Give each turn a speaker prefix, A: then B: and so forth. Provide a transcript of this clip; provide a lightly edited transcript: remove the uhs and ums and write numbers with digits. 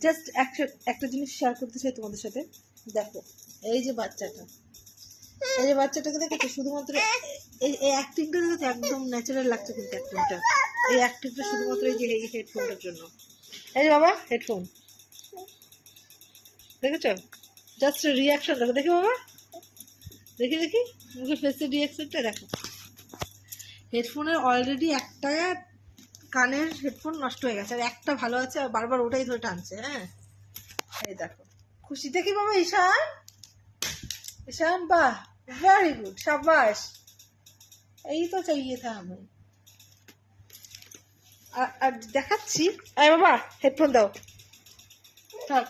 A: Just একটা জিনিস share করতে চাই তোমাদের সাথে। দেখো এই যে বাচ্চাটাকে দেখেছো, শুধুমাত্র এই অ্যাক্টিংটা দেখেছো, একদম ন্যাচারাল লাগছে কিন্তু অ্যাক্টিংটা। এই অ্যাক্টিংটা শুধুমাত্র এই যে এই হেডফোনটার জন্য। এই যে বাবা হেডফোন দেখেছো, জাস্ট রিয়াকশন দেখো, দেখি বাবা, দেখি মুখে ফেসের রিয়াকশনটা দেখো। হেডফোনের অলরেডি একটা কানের হেডফোন নষ্ট হয়ে গেছে, আর একটা ভালো আছে, আর বারবার ওটাই ধরে টানছে। হ্যাঁ এই দেখো, খুশি দেখি বাবা। ঈশান বাহ, ভেরি গুড, শাবাশ, এই তো চাইয়ে থা हमें। আর দেখাচ্ছি, এই বাবা হেডফোন দাও, থাক।